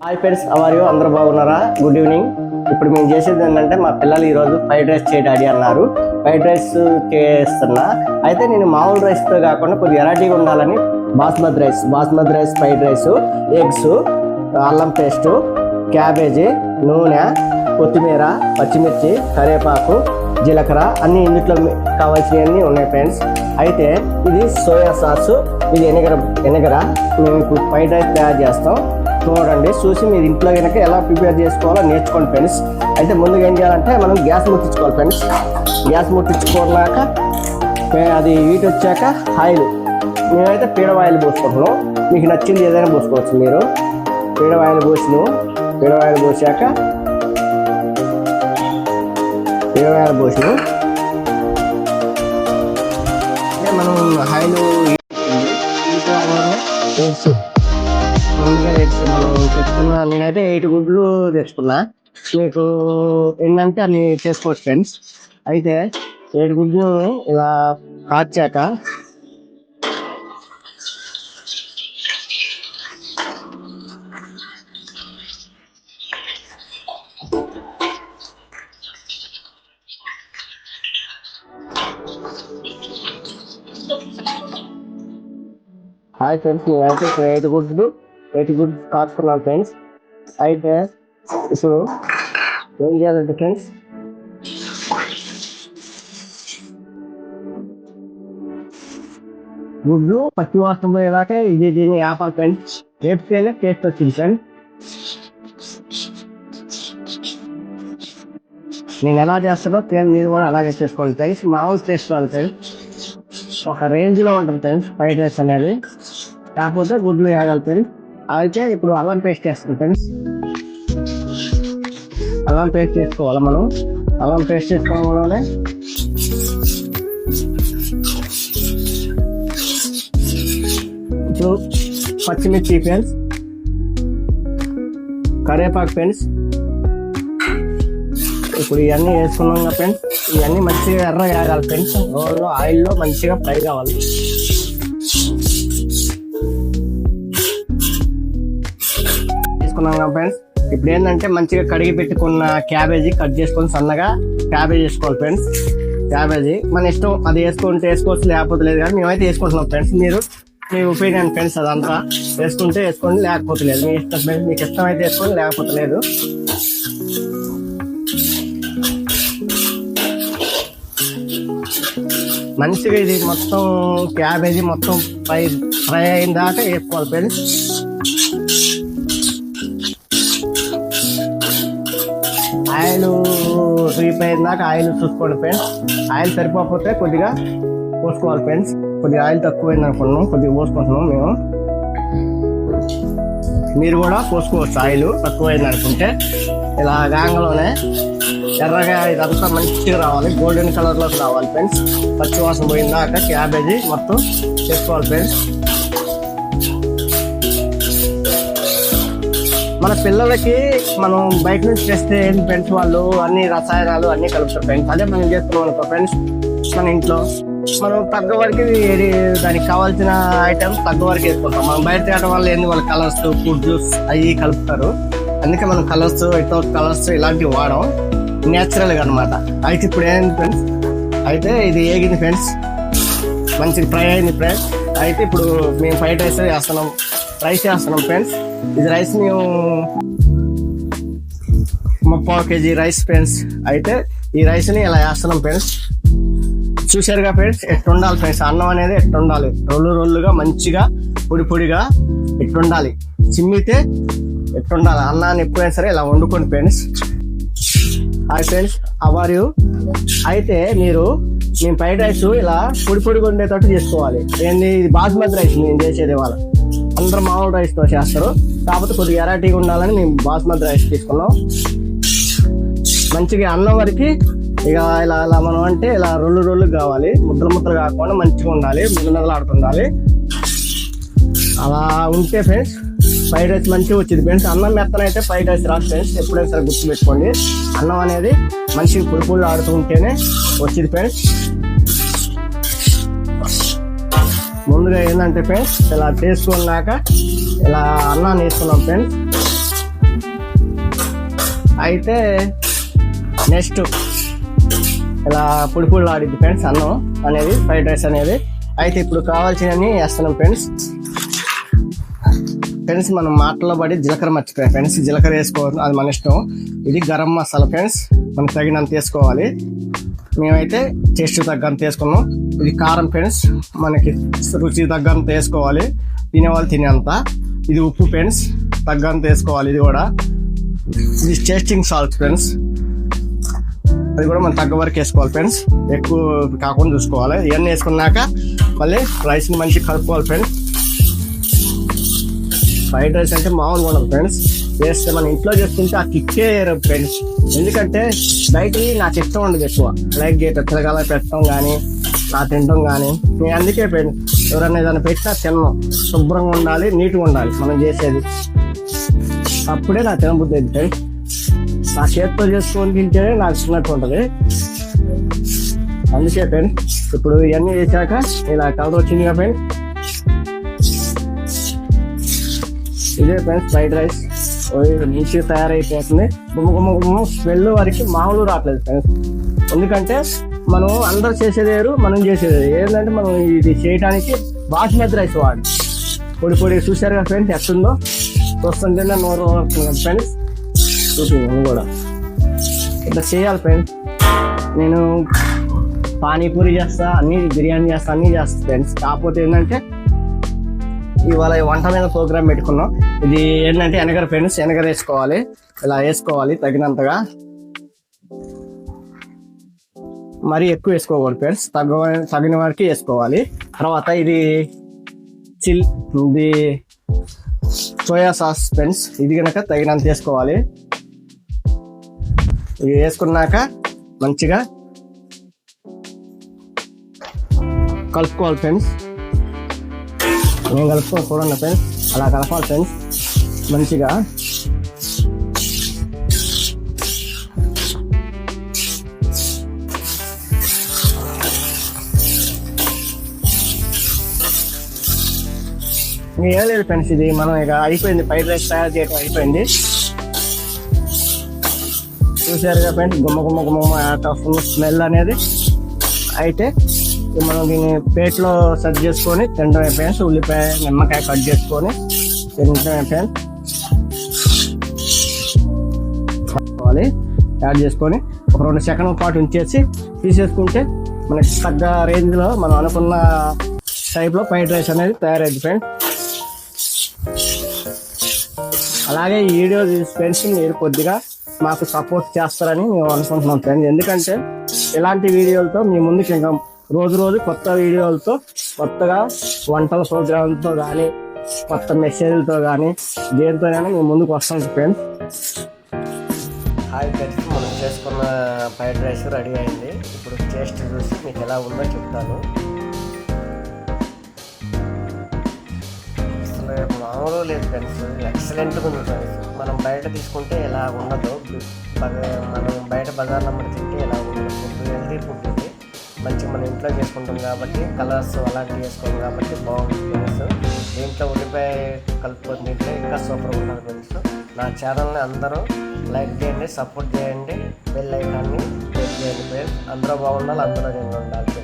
Hi friends, hour అందరూ బాగున్నారా? Good evening. ఇప్పుడు మేము చేసేది ఏంటంటే మా పిల్లలు ఈరోజు ఫ్రైడ్ రైస్ చేయడాడి అన్నారు. ఫ్రైడ్ రైస్ చేస్తున్నా. అయితే నేను మామూలు రైస్తో కాకుండా కొద్దిగా వెరైటీగా ఉండాలని basmati rice fried rice, eggs, అల్లం పేస్టు, క్యాబేజీ, నూనె, కొత్తిమీర, పచ్చిమిర్చి, కరివేపాకు, జీలకర్ర అన్నీ ఇందులో కావాల్సినవన్నీ ఉన్నాయి ఫ్రెండ్స్. అయితే ఇది సోయా సాసు, ఇది ఎనగర. మేము ఇప్పుడు ఫ్రైడ్ రైస్ తయారు చేస్తాం. చూడండి, చూసి మీరు ఇంట్లో కనుక ఎలా ప్రిపేర్ చేసుకోవాలో నేర్చుకోండి ఫ్రెండ్స్. అయితే ముందుగా ఏం చేయాలంటే మనం గ్యాస్ ముట్టించుకోవాలి ఫ్రెండ్స్. గ్యాస్ ముట్టించుకున్నాక అది హీట్ వచ్చాక ఆయిల్, మేమైతే పీడ ఆయిల్ పోసుకుంటున్నాం. మీకు నచ్చింది ఏదైనా పోసుకోవచ్చు మీరు. పీడ ఆయిల్ పోసాక మనం ఆయిల్ నేనైతే 8 గుడ్లు తెచ్చుకున్నా. మీకు ఏంటంటే అన్ని చేసుకోవచ్చు ఫ్రెండ్స్. అయితే 7 గుడ్లు ఇలా కాచాక హాయ్ ఫ్రెండ్స్, నేనైతే ఇక్కడ 8 గుడ్లు కాచుకున్నాను ఫ్రెండ్స్. అయితే ఇప్పుడు ఏం చేయాలంటే ఫ్రెండ్స్, గుడ్లు పచ్చి వాసన పోయేదాకా దీన్ని ఆపాలి ఫ్రెండ్స్. వేపితేనే టేస్ట్ వచ్చింది ఫ్రెండ్స్. నేను ఎలా చేస్తానో మీరు కూడా అలాగే చేసుకోండి ఫ్రెండ్స్. మామూలు టేస్ట్ రాదు ఫ్రెండ్స్, ఒక రేంజ్లో ఉంటుంది ఫ్రెండ్స్ ఫ్రైడ్ రైస్ అనేది. కాకపోతే గుడ్లు వేయాలి ఫ్రెండ్స్. అయితే ఇప్పుడు అల్లం పేస్ట్ వేస్తాం ఫ్రెండ్స్. అల్లం పేస్ట్ చేసుకోవాలి మనం. అల్లం పేస్ట్ చేసుకోవడంలోనే ఇప్పుడు పచ్చిమిర్చి ఫ్రెండ్స్, కరివేపాకు ఫ్రెండ్స్. ఇప్పుడు ఇవన్నీ వేసుకున్నాం కదా ఫ్రెండ్స్. ఇవన్నీ మంచిగా ఎర్రగా వేయాలి ఫ్రెండ్స్. ఆయిల్లో మంచిగా ఫ్రై కావాలి. వేసుకున్నాం కదా ఫ్రెండ్స్. ఇప్పుడు ఏంటంటే మంచిగా కడిగి పెట్టుకున్న క్యాబేజీ కట్ చేసుకొని సన్నగా క్యాబేజీ వేసుకోవాలి ఫ్రెండ్స్. క్యాబేజీ మన ఇష్టం, అది వేసుకుంటే వేసుకోవచ్చు, లేకపోతే లేదు. కానీ మేమైతే వేసుకుంటున్నాం ఫ్రెండ్స్. మీ ఒపీనియన్ ఫ్రెండ్స్, అదంతా వేసుకుంటే వేసుకోండి, లేకపోతే లేదు. మీ ఇష్టం ఫ్రెండ్స్, మీకు ఇష్టమైతే వేసుకోండి, లేకపోతే లేదు. మంచిగా ఇది మొత్తం క్యాబేజీ మొత్తం ఫ్రై అయిన దాకా వేసుకోవాలి ఫ్రెండ్స్. ఆయిల్ డీప్ అయిన దాకా ఆయిల్ చూసుకోండి ఫ్రెండ్స్. ఆయిల్ సరిపోకపోతే కొద్దిగా పోసుకోవాలి ఫ్రెండ్స్. కొద్దిగా ఆయిల్ తక్కువైంది అనుకున్నాం, కొద్దిగా పోసుకుంటున్నాం మేము. మీరు కూడా పోసుకోవచ్చు ఆయిల్ తక్కువైంది అనుకుంటే. ఇలా గాంగలోనే ఎర్రగా ఇదంతా మంచిగా రావాలి, గోల్డెన్ కలర్లోకి రావాలి ఫ్రెండ్స్. పచ్చి వాసన పోయిందాక క్యాబేజీ మొత్తం చేసుకోవాలి ఫ్రెండ్స్. మన పిల్లలకి మనం బయట నుంచి చేస్తే ఏంటి ఫ్రెండ్స్, వాళ్ళు అన్ని రసాయనాలు అన్నీ కలుపుతారు ఫ్రెండ్స్. అదే మనం చేస్తున్నాం అనుకో ఫ్రెండ్స్, మన ఇంట్లో మనం తగ్గ వరకు దానికి కావాల్సిన ఐటమ్స్ తగ్గ వరకు వేసుకుంటాం. మనం బయట తేవడం వల్ల ఏంది, వాళ్ళ కలర్స్, ఫుడ్ జ్యూస్ అవి కలుపుతారు. అందుకే మనం కలర్స్, వితౌట్ కలర్స్ ఇలాంటివి వాడడం నేచురల్గా అనమాట. అయితే ఇప్పుడు ఏంటి ఫ్రెండ్స్, అయితే ఇది ఏగింది ఫ్రెండ్స్, మంచిగా ఫ్రై అయింది ఫ్రెండ్స్. అయితే ఇప్పుడు మేము ఫ్రైడ్ రైస్ చేస్తున్నాం ఫ్రెండ్స్. ఇది రైస్ మేము 30 kg రైస్ ఫ్రెండ్స్. అయితే ఈ రైస్ని ఇలా వేస్తున్నాం ఫ్రెండ్స్. చూశారుగా ఫ్రెండ్స్, ఎట్టుండాలి ఫ్రెండ్స్ అన్నం అనేది, ఎట్టుండాలి రొల్లుగా మంచిగా పొడిగా ఎట్టుండాలి, చిమ్మితే ఎట్టుండాలి. అన్నాన్ని ఎప్పుడైనా సరే ఇలా వండుకోండి friends. Hi friends, how are you. అయితే మేము ఫ్రైడ్ రైస్ ఇలా పొడిగా ఉండేటట్టు చేసుకోవాలి. ఏంది, ఇది బాస్మతి రైస్ మేము చేసేది. వాళ్ళ అందరూ మామూలు రైస్తో చేస్తారు, కాకపోతే కొద్దిగా వెరైటీగా ఉండాలని మేము బాస్మతి రైస్ తీసుకున్నాం. మంచిగా అన్నం వరకు ఇక ఇలా మనం అంటే ఇలా రొల్లు కావాలి, ముద్దలు కాకుండా మంచిగా ఉండాలి, ముద్దలాడుతుండాలి. అలా ఉంటే ఫ్రెండ్స్ ఫ్రైడ్ రైస్ మంచిగా వచ్చింది ఫ్రెండ్స్. అన్నం మెత్తనైతే ఫ్రైడ్ రైస్ రాదు ఫ్రెండ్స్, ఎప్పుడైనా సరే గుర్తుపెట్టుకోండి. అన్నం అనేది మంచిగా పులుపులు ఆడుతూ ఉంటేనే వచ్చింది ఫ్రెండ్స్. ముందుగా ఏంటంటే ఫ్రెండ్స్ ఇలా చేసుకున్నాక ఇలా అన్నాన్ని వేసుకున్నాం ఫ్రెండ్స్. అయితే నెక్స్ట్ ఇలా పొడి ఆడిద్ది ఫ్రెండ్స్ అన్నం అనేది, ఫ్రైడ్ రైస్ అనేది. అయితే ఇప్పుడు కావాల్సినవి వేస్తున్నాం ఫ్రెండ్స్. మనం మాటల్లో పడి జీలకర్ర మర్చిపోయాం ఫ్రెండ్స్. జీలకర్ర వేసుకోవాలి, అది మన ఇష్టం. ఇది గరం మసాలా ఫ్రెండ్స్, మనకు తగినంత వేసుకోవాలి. మేమైతే టేస్ట్ తగ్గంత వేసుకున్నాం. ఇది కారం ఫ్రెండ్స్, మనకి రుచి తగ్గంత వేసుకోవాలి, తినేవాళ్ళు తినేంత. ఇది ఉప్పు ఫ్రెండ్స్, తగ్గంత వేసుకోవాలి. ఇది కూడా ఇది టేస్టింగ్ సాల్ట్ ఫ్రెండ్స్, అది కూడా మనం తగ్గ వరకు వేసుకోవాలి ఫ్రెండ్స్, ఎక్కువ కాకుండా చూసుకోవాలి. ఇవన్నీ వేసుకున్నాక మళ్ళీ రైస్ని మంచిగా కలుపుకోవాలి ఫ్రెండ్స్. ఫ్రైడ్ రైస్ అంటే మామూలుగా ఉండదు ఫ్రెండ్స్, చేస్తే మన ఇంట్లో చేసుకుంటే ఆ కిక్కే ఫ్రెండ్స్. ఎందుకంటే బయట నాకు ఇష్టం ఉండదు ఎక్కువ, లైక్ పిల్లగాల పెట్టడం కానీ నా తినడం కానీ. నేను అందుకే ఫ్రెండ్స్ ఎవరైనా ఏదైనా పెట్టినా తిన్నాం, శుభ్రంగా ఉండాలి, నీట్గా ఉండాలి మనం చేసేది, అప్పుడే నా తినబుద్ధి అయింది ఫ్రెండ్స్. నా చేతితో చేసుకొని తింటేనే నాకు చిన్నట్టు ఉంటుంది. అందుకే ఫ్రెండ్స్ ఇప్పుడు ఇవన్నీ చేశాక ఇలా కలర్ వచ్చింది కదా ఫ్రెండ్స్, ఇదే ఫ్రెండ్స్ ఫ్రైడ్ రైస్ మంచిగా తయారైపోతుంది. గుమ్మ స్మెల్ వరకు మామూలు రావట్లేదు ఫ్రెండ్స్. ఎందుకంటే మనం అందరు చేసేది వేరు, మనం చేసేది ఏంటంటే మనం ఇది చేయడానికి బాస్మతి రైస్ వాడి పొడి చూసారు కదా ఫ్రెండ్స్ ఎట్లుందో, చూస్తుంటే నోరు ఫ్రెండ్స్. చూపించాను కూడా ఇట్లా చేయాలి ఫ్రెండ్స్. నేను పానీపూరి చేస్తా, అన్ని బిర్యానీ చేస్తా, అన్నీ చేస్తా ఫ్రెండ్స్. కాకపోతే ఏంటంటే ఇవాళ వంట మీద ప్రోగ్రామ్ పెట్టుకున్నాం. ఇది ఏంటంటే వెనగర ఫ్రెండ్స్, వెనగర వేసుకోవాలి, ఇలా వేసుకోవాలి తగినంతగా, మరీ ఎక్కువ వేసుకోకూడదు ఫ్రెండ్స్, తగిన వరకు వేసుకోవాలి. తర్వాత ఇది సోయా సాస్ ఫ్రెండ్స్, ఇది కనుక తగినంత వేసుకోవాలి. ఇది వేసుకున్నాక మంచిగా కలుపుకోవాలి ఫ్రెండ్స్. నేను కలుపుకొని చూడండి ఫ్రెండ్స్, అలా కలపాలి ఫ్రెండ్స్ మంచిగా. ఏం లేదు ఫ్రెండ్స్, ఇది మనం ఇక అయిపోయింది, ఫ్రైడ్ రైస్ తయారు చేయడం అయిపోయింది. చూసారుగా ఫ్రెండ్స్, గుమ్మ స్మెల్ అనేది. అయితే మనం దీన్ని ప్లేట్లో సెట్ చేసుకొని తినడమే ఫ్రెండ్స్. ఉల్లిపాయ నిమ్మకాయ కట్ చేసుకొని తినడమే ఫ్రెండ్స్. యాడ్ చేసుకొని ఒక 2 సెకండ్ల పాటు ఉంచేసి తీసేసుకుంటే మనకి తగ్గ రేంజ్లో మనం అనుకున్న టైప్లో ఫ్రైడ్ రైస్ అనేది తయారైంది ఫ్రెండ్స్. అలాగే ఈ వీడియో ఫ్రెండ్స్ మీరు కొద్దిగా మాకు సపోర్ట్ చేస్తారని మేము అనుకుంటున్నాం ఫ్రెండ్స్. ఎందుకంటే ఇలాంటి వీడియోలతో మీ ముందుకు ఇంకా రోజు కొత్త వీడియోలతో, కొత్తగా వంటల ప్రోగ్రాంతో కానీ, కొత్త మెసేజ్లతో కానీ, దేనితోనైనా మేము ముందుకు వస్తాం ఫ్రెండ్స్. హాయ్ ఫ్రెండ్స్, మనం చేసుకున్న ఫ్రైడ్ రైస్ రెడీ అయింది. ఇప్పుడు టేస్ట్ చూసి మీకు ఎలా ఉందో చెప్తాను. అసలు మామూలు లేదు ఫ్రెండ్స్, ఎక్సలెంట్గా ఉంది ఫ్రెండ్స్. మనం బయట తీసుకుంటే ఎలా ఉండదు, మనం బయట బజార్లో అమ్మడి తింటే ఎలా ఉండదు. ఫుడ్ హెల్తీ ఫుడ్ ఇది, మంచిగా మనం ఇంట్లో చేసుకుంటాం కాబట్టి, కలర్స్ అలాంటివి వేసుకోండి కాబట్టి బాగుంటుంది ఫ్రెండ్స్. దీంట్లో ఉల్లిపాయ కలుపుకొని తింటే ఇంకా సూపర్గా ఉంటుంది ఫ్రెండ్స్. నా ఛానల్ని అందరూ లైక్ చేయండి, సపోర్ట్ చేయండి, బెల్ ఐకాన్ని క్లిక్ చేయండి ఫ్రెండ్స్. అందరూ బాగుండాలి, అందరూ నేను ఉండాలి.